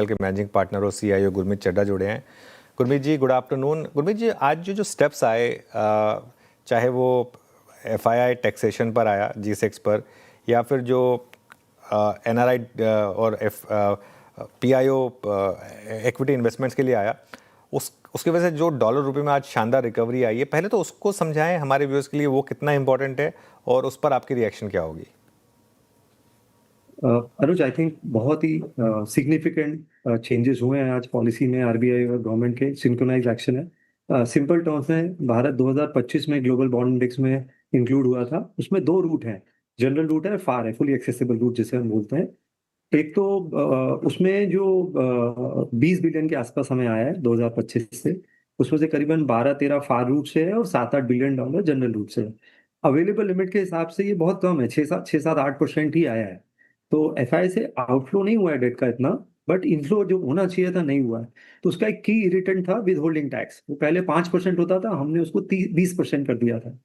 Circle के managing partner और CIO Gurmeet Chadha जुड़े हैं। गुरमीत जी, गुड आफ्टरनून। गुरमीत जी, आज जो स्टेप्स आए, चाहे वो FII टैक्सेशन पर आया G6 पर, या फिर जो NRI और PIO इक्विटी इन्वेस्टमेंट्स के लिए आया, उसकी वजह से जो डॉलर रुपए में आज शानदार रिकवरी आई है, पहले तो उसको समझाएं हमारे व्यूअर्स के लिए, वो कितना इंपॉर्टेंट है और उस पर आपकी रिएक्शन क्या होगी? अनुज, आई थिंक बहुत ही सिग्निफिकेंट चेंजेस हुए हैं आज पॉलिसी में। RBI और गवर्नमेंट के सिंक्रोनाइज एक्शन है। सिंपल टर्म्स में भारत 2025 में ग्लोबल बॉन्ड इंडेक्स में इंक्लूड हुआ था। उसमें दो रूट हैं, जनरल रूट है, फार है, फुली एक्सेसिबल रूट जिसे हम बोलते हैं। एक तो उसमें जो 20 बिलियन के आसपास हमें आया है 2025 से, उसमें से करीबन 12-13 फार रूट से है और $7-8 बिलियन जनरल रूट से है। अवेलेबल लिमिट के हिसाब से ये बहुत कम है, 6-7-8% ही आया है। तो FI से आउटफ्लो नहीं हुआ है डेट का इतना, बट इनफ्लो जो होना चाहिए था नहीं हुआ है। तो उसका एक की इरिटेंट था विद होल्डिंग टैक्स। वो पहले 5% होता था, हमने उसको 20% कर दिया था।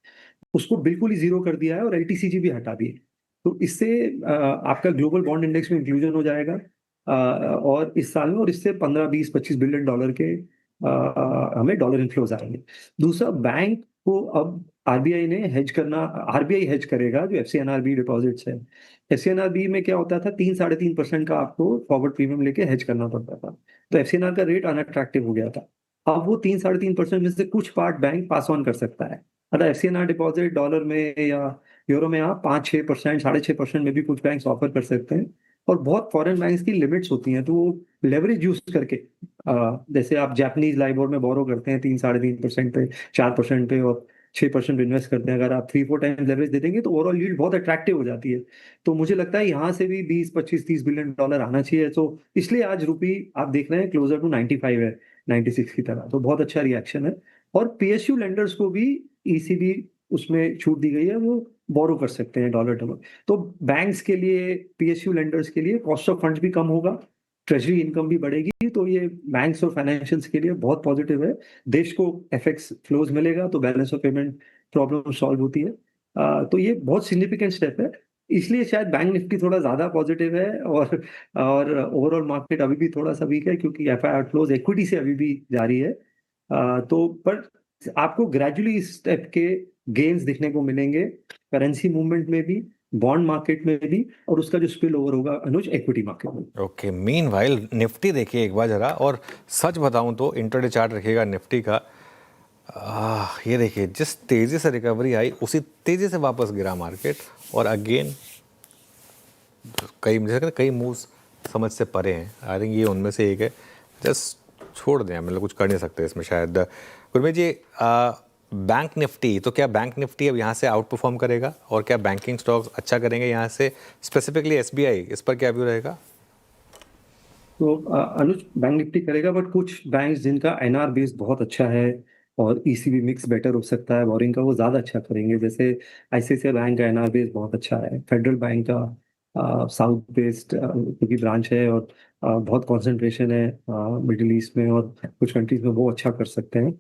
उसको बिल्कुल ही जीरो कर दिया है और LTCG भी हटा दी है। तो इससे आपका ग्लोबल बॉन्ड इंडेक्स में इंक्लूजन हो जाएगा और इस साल में, और इससे 15-20-25 बिलियन डॉलर के हमें डॉलर इनफ्लोज आएंगे। दूसरा, बैंक को अब RBI ने हेज करना, RBI हेज करेगा जो FCNRB डिपॉजिट्स है। FCNRB में क्या होता था, 3-3.5% का आपको फॉरवर्ड प्रीमियम लेके हेज करना पड़ता था। तो FCNR का रेट अनअट्रैक्टिव हो गया था। अब वो 3-3.5% में से कुछ पार्ट बैंक पास ऑन कर सकता है। अगर FCNR डिपॉजिट डॉलर में या यूरो में आप 5-6%, 6.5% में भी कुछ बैंक्स ऑफर कर सकते हैं। और बहुत फॉरेन बैंक्स की लिमिट्स होती हैं, तो वो लेवरेज यूज करके जैसे आप जापानीज लाइबोर में बोरो करते हैं 3-3.5% पे, 4% पे और 6% इन्वेस्ट करते हैं, अगर आप 3-4 टाइम्स लेवरेज दे देंगे तो ओवरऑल यील्ड बहुत अट्रैक्टिव हो जाती है। तो मुझे लगता है यहाँ से भी 20-25-30 बिलियन डॉलर आना चाहिए। तो इसलिए आज रुपी आप देख रहे हैं क्लोजर टू 95 है, 96 की तरह। तो बहुत अच्छा रिएक्शन है। और PSU लेंडर्स को भी ECB उसमें छूट दी गई है, वो बोरो कर सकते हैं डॉलर टर्म। तो बैंक्स के लिए, PSU लेंडर्स के लिए कॉस्ट ऑफ फंड्स भी कम होगा, ट्रेजरी इनकम भी बढ़ेगी। तो ये बैंक्स और फाइनेंशियल्स के लिए बहुत पॉजिटिव है। देश को FX फ्लोज मिलेगा तो balance of payment problem solve होती है। तो ये बहुत सिग्निफिकेंट स्टेप है। इसलिए शायद बैंक निफ्टी थोड़ा ज्यादा पॉजिटिव है और ओवरऑल मार्केट अभी भी थोड़ा सा वीक है, क्योंकि FI आउटफ्लोज इक्विटी से अभी भी जारी है। तो पर आपको ग्रेजुअली इस स्टेप के गेन्स दिखने को मिलेंगे, करेंसी मूवमेंट में भी, बॉन्ड मार्केट में भी, और उसका जो स्पिल ओवर होगा अनुज इक्विटी मार्केट में। ओके, मीनवाइल निफ्टी देखिए एक बार जरा, और सच बताऊं तो इंट्राडे चार्ट रखिएगा निफ्टी का। ये देखिए, जिस तेजी से रिकवरी आई उसी तेजी से वापस गिरा मार्केट, और अगेन कई मूव्स समझ से परे हैं। आई थिंक ये उनमें से एक है। जस्ट छोड़ दें, मतलब कुछ कर नहीं सकते इसमें शायद। गुरमीत जी, बैंक निफ्टी, तो क्या बैंक निफ्टी अब यहाँ से आउट परफॉर्म करेगा, और क्या बैंकिंग स्टॉक्स अच्छा करेंगे यहाँ से, स्पेसिफिकली SBI, इस पर क्या व्यू रहेगा? तो अनुज, बैंक निफ्टी करेगा, बट कुछ बैंक्स जिनका NR बेस बहुत अच्छा है और ECB मिक्स बेटर हो सकता है बोरिंग का, वो ज्यादा अच्छा करेंगे। जैसे ICICI बैंक का NR बेस बहुत अच्छा है, फेडरल बैंक का साउथ बेस्ड क्योंकि ब्रांच है और बहुत कंसंट्रेशन है मिडिल ईस्ट में और कुछ कंट्रीज में, वो अच्छा कर सकते हैं।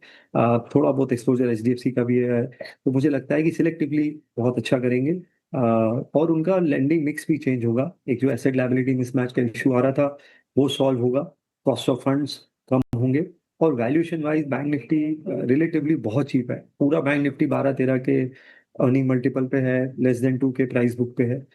थोड़ा बहुत एक्सपोजर HDFC का भी है। तो मुझे लगता है कि सिलेक्टिवली बहुत अच्छा करेंगे। और उनका लेंडिंग मिक्स भी चेंज होगा। एक जो एसेट लायबिलिटी मिसमैच का इशू आ रहा था वो सॉल्व होगा, कॉस्ट ऑफ फंड्स कम होंगे, और valuation wise bank Nifty relatively बहुत चीप है। पूरा बैंक निफ्टी 12-13 के अर्निंग मल्टीपल पे है, लेस देन 2 के प्राइस बुक पे है।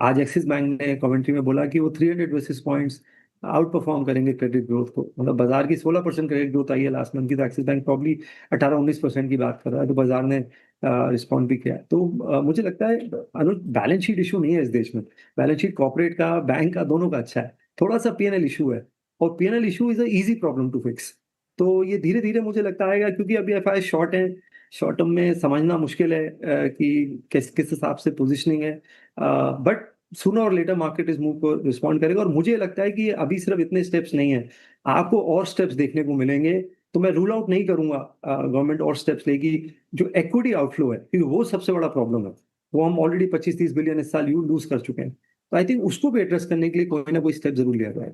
आज एक्सिस बैंक ने कमेंट्री में बोला कि वो 300 बेसिस पॉइंट्स आउट परफॉर्म करेंगे क्रेडिट ग्रोथ को। मतलब बाजार की 16% क्रेडिट ग्रोथ आई है लास्ट मंथ की, तो एक्सिस बैंक प्रॉब्ली 18-19% की बात कर रहा है। तो बाजार ने रिस्पॉन्ड भी किया है। तो मुझे लगता है अनुज, बैलेंस शीट इशू नहीं है इस देश में। बैलेंस शीट कॉर्पोरेट का, बैंक का, दोनों का अच्छा है। थोड़ा सा PNL इशू है, और PNL issue is a easy problem to fix. तो ये धीरे धीरे मुझे लगता है, क्योंकि अभी FI शॉर्ट है, शॉर्ट टर्म में समझना मुश्किल है कि किस किस हिसाब से पोजिशनिंग है। बट सूनर और लेटर मार्केट इस मूव को रिस्पॉन्ड करेगा, और मुझे लगता है कि अभी सिर्फ इतने स्टेप्स नहीं है, आपको और स्टेप्स देखने को मिलेंगे। तो मैं रूल आउट नहीं करूंगा गवर्नमेंट और स्टेप्स लेगी। जो इक्विटी आउटफ्लो है, क्योंकि वो सबसे बड़ा प्रॉब्लम है, वो हम ऑलरेडी 25-30 बिलियन इस साल लूज कर चुके हैं। तो आई थिंक उसको भी एड्रेस करने के लिए कोई ना कोई स्टेप जरूर लिया जाए।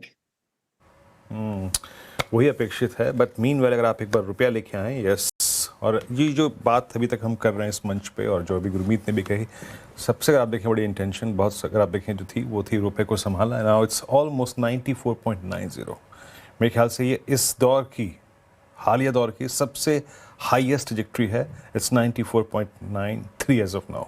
वही अपेक्षित है। बट मीनवाइल अगर आप एक बार रुपया लेके आए, यस, और ये जो बात अभी तक हम कर रहे हैं इस मंच पे और जो अभी गुरमीत ने भी कही, सबसे अगर आप देखें बड़ी इंटेंशन बहुत अगर आप देखें जो थी वो थी रुपए को संभालना। Now it's almost 94.90। मेरे ख्याल से ये इस दौर की हालिया दौर की सबसे हाईएस्ट ट्रजेक्टरी है। It's 94.93 as of now.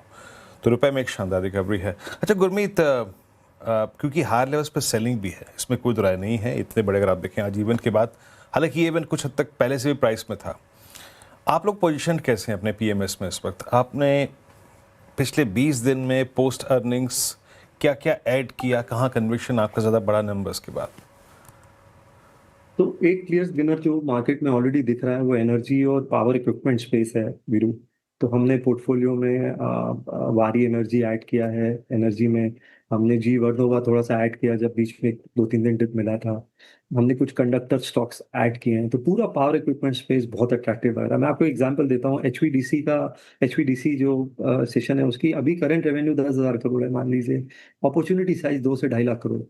तो रुपए में एक शानदार रिकवरी है। अच्छा गुरमीत, क्योंकि हायर लेवल्स पर सेलिंग भी है, इसमें कोई राय नहीं है। इतने बड़े अगर आप देखें आज इवेंट के बाद, हालांकि ये इवेंट कुछ हद तक पहले से भी प्राइस में था। आप लोग पोजीशन कैसे हैं अपने पीएमएस में इस वक्त? आपने पिछले 20 दिन में पोस्ट अर्निंग्स क्या क्या ऐड किया? कहाँ कन्विक्शन आपका ज़्यादा बड़ा नंबर्स के बाद? तो एक क्लियर विनर जो मार्केट में ऑलरेडी दिख रहा है वो एनर्जी और पावर इक्विपमेंट स्पेस है वीरू। तो हमने पोर्टफोलियो में वारी एनर्जी ऐड किया है। एनर्जी में हमने जी वर्नोवा थोड़ा सा ऐड किया जब बीच में 2-3 दिन डिप मिला था। हमने कुछ कंडक्टर स्टॉक्स ऐड किए हैं। तो पूरा पावर इक्विपमेंट स्पेस बहुत अट्रैक्टिव लग रहा है। मैं आपको एग्जांपल देता हूँ, एचवीडीसी जो सेशन है उसकी अभी करंट रेवेन्यू 10,000 करोड़ है मान लीजिए। अपॉर्चुनिटी साइज 2 से 2.5 लाख करोड़।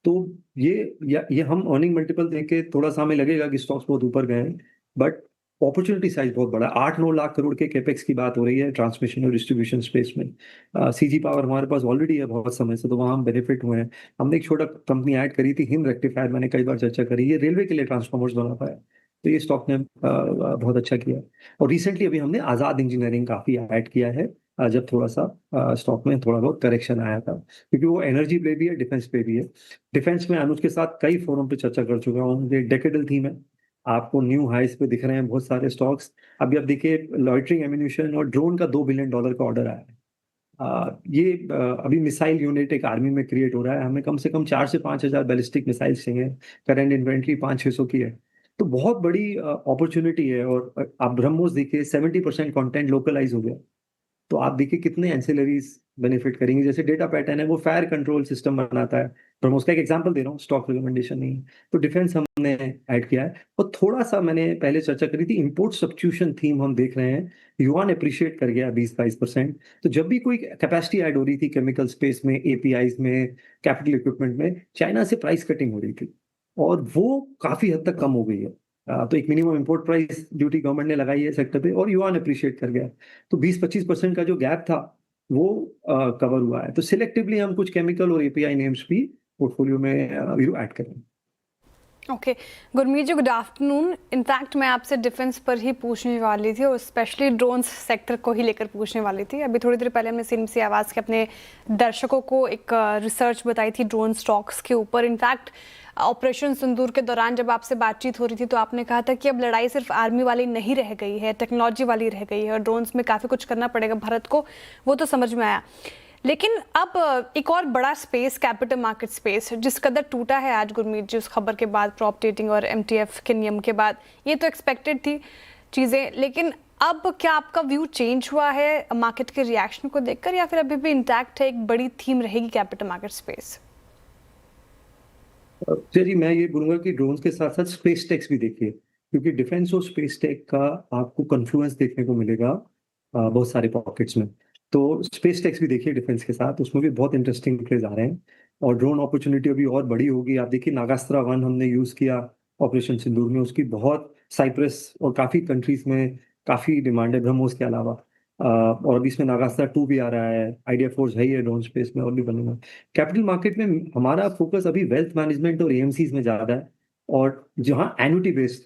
तो ये हम अर्निंग मल्टीपल देख के थोड़ा सा हमें लगेगा कि स्टॉक्स बहुत ऊपर गए हैं, बट अपॉर्चुनिटी साइज बहुत बड़ा है। 8-9 लाख करोड़ के कैपेक्स की बात हो रही है ट्रांसमिशन और डिस्ट्रीब्यूशन स्पेस में। सीजी पावर हमारे पास ऑलरेडी है बहुत समय से, तो वहाँ हम बेनिफिट हुए हैं। हमने एक छोटा कंपनी ऐड करी थी हिंद रेक्टिफायर, मैंने कई बार चर्चा करी, ये रेलवे के लिए ट्रांसफॉर्मर्स बना पाया। तो ये स्टॉक ने बहुत अच्छा किया। और रिसेंटली अभी हमने आजाद इंजीनियरिंग काफी ऐड किया है, जब थोड़ा सा स्टॉक में थोड़ा बहुत करेक्शन आया था, क्योंकि वो एनर्जी पे भी है, डिफेंस पे भी है। डिफेंस में अनुज के साथ कई फोरम पे चर्चा कर चुका हूँ। ये डेकेडल थीम है, आपको न्यू हाइस पे दिख रहे हैं बहुत सारे स्टॉक्स। अभी आप देखिए लॉइटरिंग एम्यूनिशन और ड्रोन का $2 बिलियन का ऑर्डर आया है। अभी मिसाइल यूनिट एक आर्मी में क्रिएट हो रहा है। हमें कम से कम 4 से 5 हजार बैलिस्टिक मिसाइल्स चाहिए। करंट इन्वेंट्री 500-600 की है। तो बहुत बड़ी अपॉर्चुनिटी है। और आप ब्रह्मोस देखिए 70% कंटेंट लोकलाइज हो गया। तो आप देखिए कितने एंसिलरीज बेनिफिट करेंगे। जैसे डेटा पैटर्न है वो फायर कंट्रोल सिस्टम बनाता है। पर मैं उसका एक एग्जांपल दे रहा हूँ, स्टॉक रिकमेंडेशन नहीं। तो डिफेंस हमने ऐड किया है। और थोड़ा सा मैंने पहले चर्चा करी थी, इंपोर्ट सब्स्टिट्यूशन थीम हम देख रहे हैं। युआन अप्रिशिएट कर गया 20-22%। तो जब भी कोई कैपेसिटी ऐड हो रही थी केमिकल स्पेस में, एपीआईज में, कैपिटल इक्विपमेंट में, चाइना से प्राइस कटिंग हो रही थी और वो काफी हद तक कम हो गई है। तो एक minimum import price duty government ने लगाई है सेक्टर पे और युआन अप्रिशिएट कर गया। तो 20-25% का जो गैप था वो कवर हुआ है। तो सिलेक्टिवली हम कुछ केमिकल और एपीआई नेम्स भी पोर्टफोलियो में ऐड करेंगे। ओके गुरमीत जी, गुड आफ्टरनून। इनफैक्ट मैं आपसे डिफेंस पर ही पूछने वाली थी और स्पेशली ड्रोन्स सेक्टर को ही लेकर पूछने वाली थी। अभी थोड़ी देर पहले हमने सिमसी आवाज़ के अपने दर्शकों को एक रिसर्च बताई थी ड्रोन स्टॉक्स के ऊपर। इनफैक्ट ऑपरेशन सिंदूर के दौरान जब आपसे बातचीत हो रही थी तो आपने कहा था कि अब लड़ाई सिर्फ आर्मी वाली नहीं रह गई है, टेक्नोलॉजी वाली रह गई है और ड्रोन्स में काफ़ी कुछ करना पड़ेगा भारत को, वो तो समझ में आया। लेकिन अब एक और बड़ा स्पेस, कैपिटल मार्केट स्पेस, जिस कदर टूटा है आज गुरमीत जी उस खबर के बाद, प्रॉप डेटिंग और एमटीएफ के नियम के बाद, ये तो एक्सपेक्टेड थी चीज़ें, लेकिन अब क्या आपका व्यू चेंज हुआ है मार्केट के रिएक्शन को देखकर, या फिर अभी भी इंटैक्ट है, एक बड़ी थीम रहेगी कैपिटल मार्केट स्पेस? जी, मैं ये बोलूंगा कि ड्रोन्स के साथ साथ स्पेस टेक्स भी देखिए, क्योंकि डिफेंस और स्पेस टेक का आपको कन्फ्लुएंस देखने को मिलेगा बहुत सारे पॉकेट्स में। तो स्पेस टेक्स भी देखिए डिफेंस के साथ, उसमें भी बहुत इंटरेस्टिंग प्लेज आ रहे हैं और ड्रोन अपॉर्चुनिटी अभी और बड़ी होगी। आप देखिए नागास्त्रा 1 हमने यूज किया ऑपरेशन सिंदूर में, उसकी बहुत साइप्रस और काफी कंट्रीज में काफी डिमांड है ब्रह्मोस के अलावा। और अभी इसमें नागास्त्रा 2 भी आ रहा है, आइडिया फोर्स है ही है ड्रोन स्पेस में और भी बनेगा। कैपिटल मार्केट में हमारा फोकस अभी वेल्थ मैनेजमेंट और एएमसीज में ज्यादा है, और जहाँ एन्युटी बेस्ड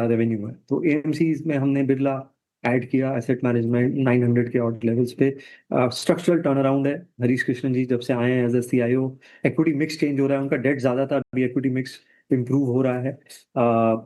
रेवेन्यू है। तो एएमसीज में हमने बिरला ऐड किया, एसेट मैनेजमेंट 900 के ऑर्डर लेवल्स पे। स्ट्रक्चरल टर्न अराउंड है, हरीश कृष्णन जी जब से आए हैं as a CIO. Equity mix change हो रहा है, उनका डेट ज्यादा था, अभी इक्विटी मिक्स इंप्रूव हो रहा है।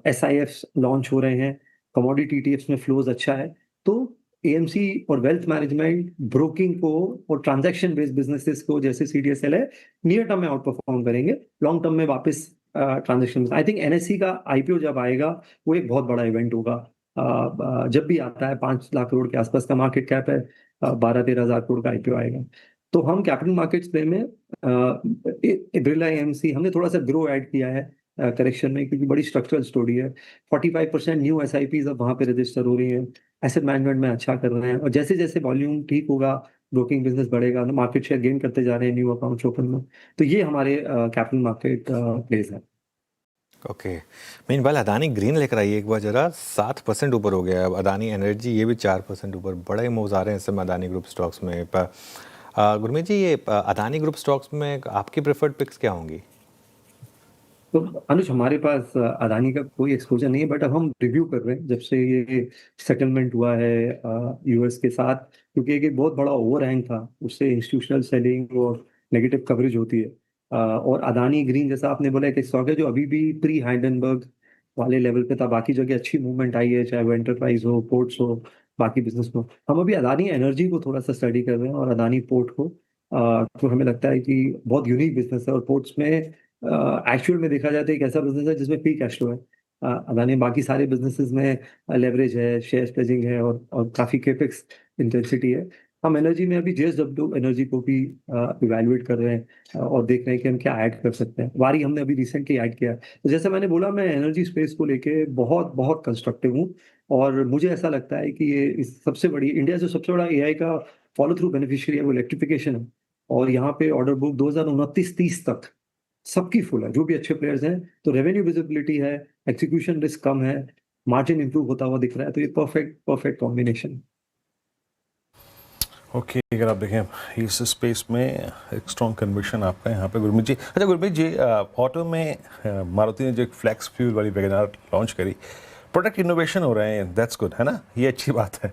एसआईएफ लॉन्च हो रहे हैं, कमोडिटी ईटीएफ्स में फ्लोज अच्छा है। तो एएमसी और वेल्थ मैनेजमेंट, ब्रोकिंग को और ट्रांजैक्शन बेस्ड बिजनेसेस को जैसे सीडीएसएल है, नियर टर्म में आउट परफॉर्म करेंगे, लॉन्ग टर्म में वापस ट्रांजेक्शन। आई थिंक एनएससी का आईपीओ जब आएगा वो एक बहुत बड़ा इवेंट होगा। जब भी आता है 5 लाख करोड़ के आसपास का मार्केट कैप है, 12-13 हजार करोड़ का आईपीओ आएगा। तो हम कैपिटल मार्केट्स प्ले में बिरला एएमसी हमने थोड़ा सा ग्रो ऐड किया है करेक्शन में, क्योंकि बड़ी स्ट्रक्चरल स्टोरी है। 45% न्यू एसआईपीज अब वहां पे रजिस्टर हो रही हैं, एसेट मैनेजमेंट में अच्छा कर रहे हैं, और जैसे जैसे वॉल्यूम ठीक होगा, ब्रोकिंग बिजनेस बढ़ेगा, मार्केट शेयर गेन करते जा रहे हैं न्यू अकाउंट्स ओपन में। तो ये हमारे कैपिटल मार्केट प्लेस है। ओके, मीन वाल अदानी ग्रीन लेकर आइए एक बार जरा, 7% ऊपर हो गया है। अब अदानी एनर्जी ये भी 4% ऊपर, बड़े ही मूव्स आ रहे हैं इस समय अदानी ग्रुप स्टॉक्स में। गुरमीत जी, ये अदानी ग्रुप स्टॉक्स में आपकी प्रेफर्ड पिक्स क्या होंगी? तो अनुज, हमारे पास अदानी का कोई एक्सपोजर नहीं है, बट अब हम रिव्यू कर रहे हैं जब से ये सेटलमेंट हुआ है यूएस के साथ, क्योंकि एक बहुत बड़ा ओवरहैंग था, उससे इंस्टीट्यूशनल सेलिंग और नेगेटिव कवरेज होती है। और अदानी ग्रीन जैसा आपने बोला, एक स्टॉक है जो अभी भी प्री हाइडेनबर्ग वाले लेवल पे था। बाकी जगह अच्छी मूवमेंट आई है, चाहे वो एंटरप्राइज हो, पोर्ट्स हो, बाकी बिजनेस में। हम अभी अदानी एनर्जी को थोड़ा सा स्टडी कर रहे हैं और अदानी पोर्ट को। तो हमें लगता है कि बहुत यूनिक बिजनेस है, और पोर्ट्स में एक्चुअल में देखा जाए तो एक ऐसा बिजनेस है जिसमें फ्री कैश फ्लो है। अदानी बाकी सारे बिजनेसेस में लेवरेज है, शेयर प्लेजिंग है, और काफी केपेक्स इंटेंसिटी है। हम एनर्जी में अभी जेएसडब्ल्यू एनर्जी को भी इवैल्यूएट कर रहे हैं, और देख रहे हैं कि हम क्या ऐड कर सकते हैं। वारी हमने अभी रिसेंटली ऐड किया है। तो जैसे मैंने बोला, मैं एनर्जी स्पेस को लेके बहुत बहुत कंस्ट्रक्टिव हूँ, और मुझे ऐसा लगता है कि ये सबसे बड़ी, इंडिया से सबसे बड़ा एआई का फॉलो थ्रू बेनिफिशियरी है वो इलेक्ट्रिफिकेशन है। और यहाँ पे ऑर्डर बुक 2029-30 तक सबकी फुल है, जो भी अच्छे प्लेयर्स हैं। तो रेवेन्यू विजिबिलिटी है, एक्जीक्यूशन रिस्क कम है, मार्जिन इंप्रूव होता हुआ दिख रहा है। तो ये परफेक्ट परफेक्ट कॉम्बिनेशन। ओके, अगर आप देखें इस स्पेस में एक स्ट्रॉन्ग कन्विक्शन आपका यहाँ पे गुरमीत जी। अच्छा गुरमीत जी, ऑटो में मारुति ने जो एक फ्लैक्स फ्यूल वाली वैगनआर लॉन्च करी, प्रोडक्ट इनोवेशन हो रहे हैं, दैट्स गुड, है ना, ये अच्छी बात है।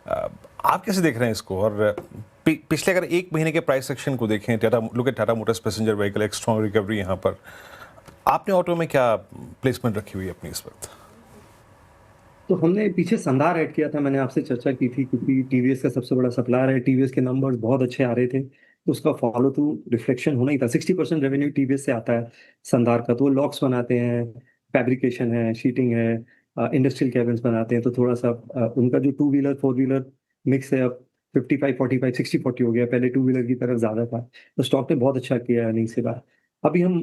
आप कैसे देख रहे हैं इसको? और पिछले अगर एक महीने के प्राइस सेक्शन को देखें, टाटा मोटर्स पैसेंजर व्हीकल, एक स्ट्रॉन्ग रिकवरी यहाँ पर। आपने ऑटो में क्या प्लेसमेंट रखी हुई है अपनी इस वक्त? तो हमने पीछे संधार ऐड किया था, मैंने आपसे चर्चा की थी, क्योंकि टीवीएस का सबसे बड़ा सप्लायर है। टीवीएस के नंबर्स बहुत अच्छे आ रहे थे, तो उसका फॉलो थ्रू रिफ्लेक्शन होना ही था। 60% रेवेन्यू टीवीएस से आता है संधार का। तो वो लॉक्स बनाते हैं, फैब्रिकेशन है, शीटिंग है, इंडस्ट्रियल कैबिन्स बनाते हैं। तो थोड़ा सा उनका जो two wheeler four wheeler mix है, अब 55-45 60-40 हो गया। पहले टू व्हीलर की तरफ ज्यादा था। तो स्टॉक ने बहुत अच्छा किया अर्निंग्स के बाद। अभी हम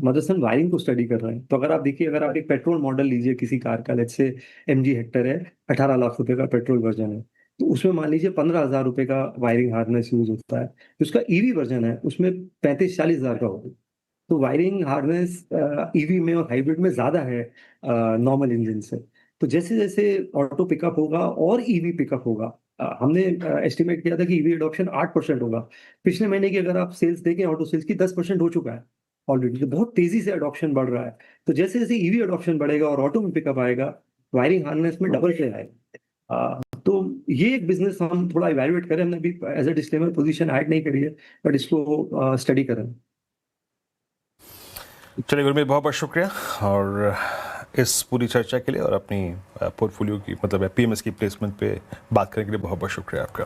मदरसन वायरिंग को स्टडी कर रहे हैं। तो अगर आप देखिए, अगर आप एक पेट्रोल मॉडल लीजिए किसी कार का, लेट्स से MG हेक्टर है, 18 लाख रुपए का पेट्रोल वर्जन है, तो उसमें मान लीजिए 15,000 रुपए का वायरिंग हार्नेस यूज होता है। जो उसका ईवी वर्जन है उसमें 35-40 हजार का होगा। तो वायरिंग हार्नेस ईवी में और हाइब्रिड में ज्यादा है नॉर्मल इंजन से। तो जैसे जैसे ऑटो पिकअप होगा और ईवी पिकअप होगा, हमने एस्टिमेट किया था कि ईवी एडॉप्शन 8% होगा। पिछले महीने की अगर आप सेल्स देखें, ऑटो सेल्स की 10% हो चुका है ऑलरेडी। तो बहुत तेजी से अडॉप्शन बढ़ रहा है। तो जैसे जैसे ईवी अडॉप्शन बढ़ेगा और ऑटो में पिकअप आएगा, वायरिंग हार्नेस में डबल शेयर आएगा। तो ये एक बिजनेस हम थोड़ा इवैल्यूएट करें। हमने अभी as a disclaimer position add नहीं करी है, बट इसको स्टडी करें। चलिए गुरमीत, बहुत बहुत शुक्रिया और इस पूरी चर्चा के लिए, और अपनी पोर्टफोलियो की मतलब PMS की प्लेसमेंट पे बात करने के लिए बहुत बहुत शुक्रिया आपका।